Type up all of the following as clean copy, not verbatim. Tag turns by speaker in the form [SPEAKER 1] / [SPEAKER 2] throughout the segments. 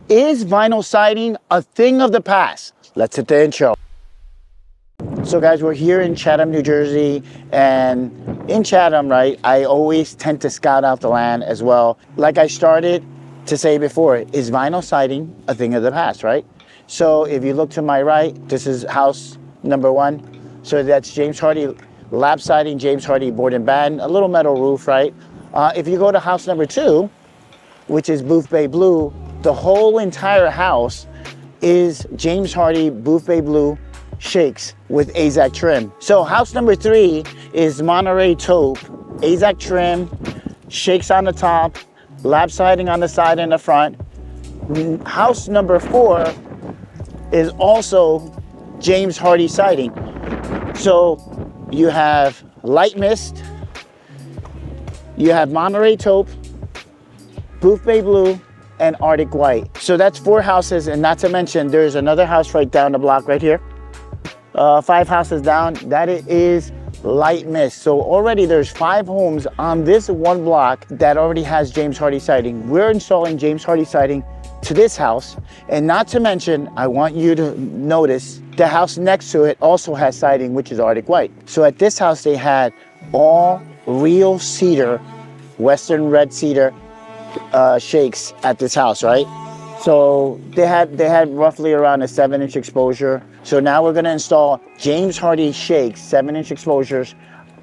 [SPEAKER 1] Is vinyl siding a thing of the past? Let's hit the intro. So guys, we're here in Chatham, New Jersey, and in Chatham, right, I always tend to scout out the land as well. Like I started to say before, is vinyl siding a thing of the past, right? So if you look to my right, this is house number 1. So that's James Hardie lap siding, James Hardie board and batten, a little metal roof, right? If you go to house number 2, which is Booth Bay Blue, the whole entire house is James Hardie Booth Bay Blue shakes with AZAC trim. So house number 3 is Monterey taupe, AZAC trim, shakes on the top, lap siding on the side and the front. House number 4 is also James Hardie siding. So you have light mist, you have Monterey taupe, Booth Bay Blue, and Arctic White. So that's 4 houses, and not to mention there's another house right down the block right here. 5 houses down, that is light mist. So already there's 5 homes on this one block that already has James Hardie siding. We're installing James Hardie siding to this house, and not to mention, I want you to notice the house next to it also has siding, which is Arctic White. So at this house they had all real cedar, Western red cedar shakes at this house, right? So they had roughly around a 7-inch exposure. So now we're going to install James Hardie shakes, 7-inch exposures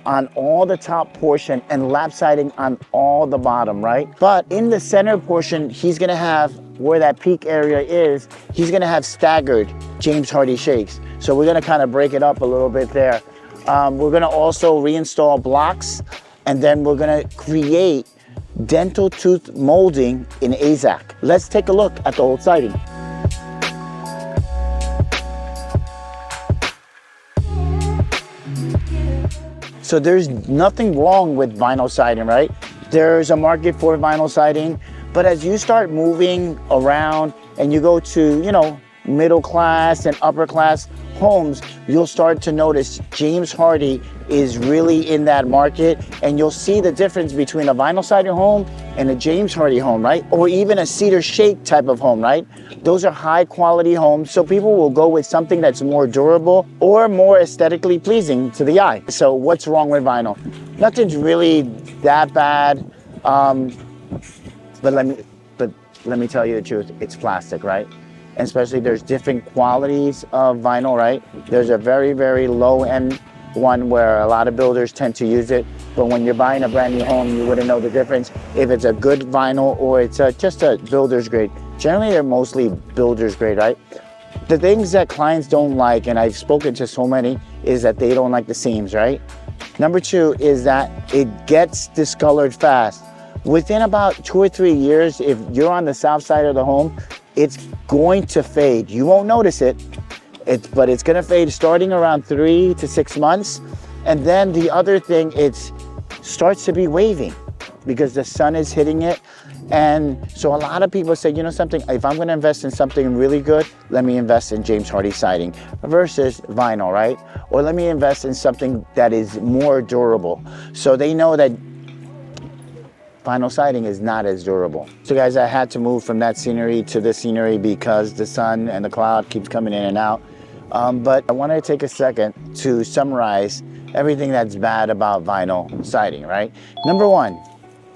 [SPEAKER 1] on all the top portion and lap siding on all the bottom, right? But in the center portion, he's going to have, where that peak area is, he's going to have staggered James Hardie shakes. So we're going to kind of break it up a little bit there. We're going to also reinstall blocks, and then we're going to create dental tooth molding in AZAC. Let's take a look at the old siding. So there's nothing wrong with vinyl siding, right? There's a market for vinyl siding, but as you start moving around and you go to, you know, middle class and upper class homes, you'll start to notice James Hardie is really in that market, and you'll see the difference between a vinyl siding home and a James Hardie home, right? Or even a cedar shake type of home, right? Those are high quality homes, so people will go with something that's more durable or more aesthetically pleasing to the eye. So what's wrong with vinyl? Nothing's really that bad, but let me tell you the truth, it's plastic, right? And especially there's different qualities of vinyl, right? There's a very, very low end one where a lot of builders tend to use it, but when you're buying a brand new home, you wouldn't know the difference if it's a good vinyl or it's just a builder's grade. Generally, they're mostly builder's grade, right? The things that clients don't like, and I've spoken to so many, is that they don't like the seams, right? Number 2 is that it gets discolored fast. Within about 2 or 3 years, if you're on the south side of the home, it's going to fade. You won't notice it, but it's going to fade starting around 3 to 6 months. And then the other thing, it starts to be waving because the sun is hitting it. And so a lot of people say, you know something, if I'm going to invest in something really good, let me invest in James Hardie siding versus vinyl, right? Or let me invest in something that is more durable. So they know that vinyl siding is not as durable. So guys, I had to move from that scenery to this scenery because the sun and the cloud keeps coming in and out. But I wanted to take a second to summarize everything that's bad about vinyl siding, right? Number 1,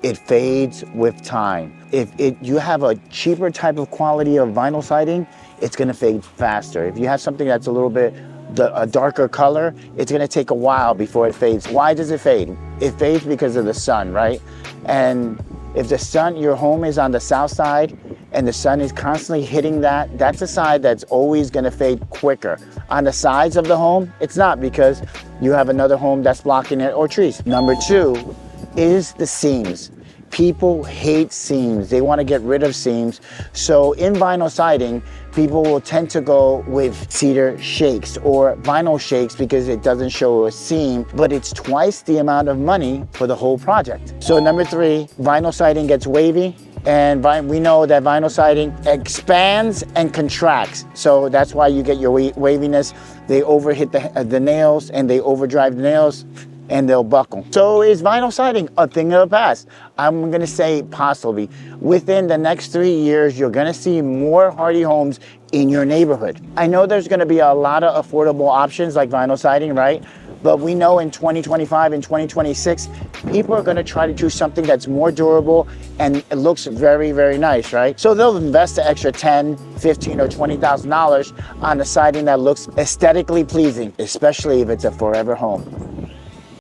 [SPEAKER 1] it fades with time. If you have a cheaper type of quality of vinyl siding, it's gonna fade faster. If you have something that's a little bit a darker color, it's gonna take a while before it fades. Why does it fade? It fades because of the sun, right? And if the sun, your home is on the south side and the sun is constantly hitting that, that's a side that's always gonna fade quicker. On the sides of the home, it's not, because you have another home that's blocking it or trees. Number 2 is the seams. People hate seams. They want to get rid of seams. So in vinyl siding, people will tend to go with cedar shakes or vinyl shakes because it doesn't show a seam, but it's twice the amount of money for the whole project. So number 3, vinyl siding gets wavy, and we know that vinyl siding expands and contracts. So that's why you get your waviness. They overhit the nails and they overdrive the nails. and they'll buckle. So is vinyl siding a thing of the past? I'm gonna say possibly. Within the next 3 years, you're gonna see more Hardie homes in your neighborhood. I know there's gonna be a lot of affordable options like vinyl siding, right? But we know in 2025 and 2026, people are gonna try to do something that's more durable and it looks very, very nice, right? So they'll invest the extra $10, $15, or $20,000 on the siding that looks aesthetically pleasing, especially if it's a forever home.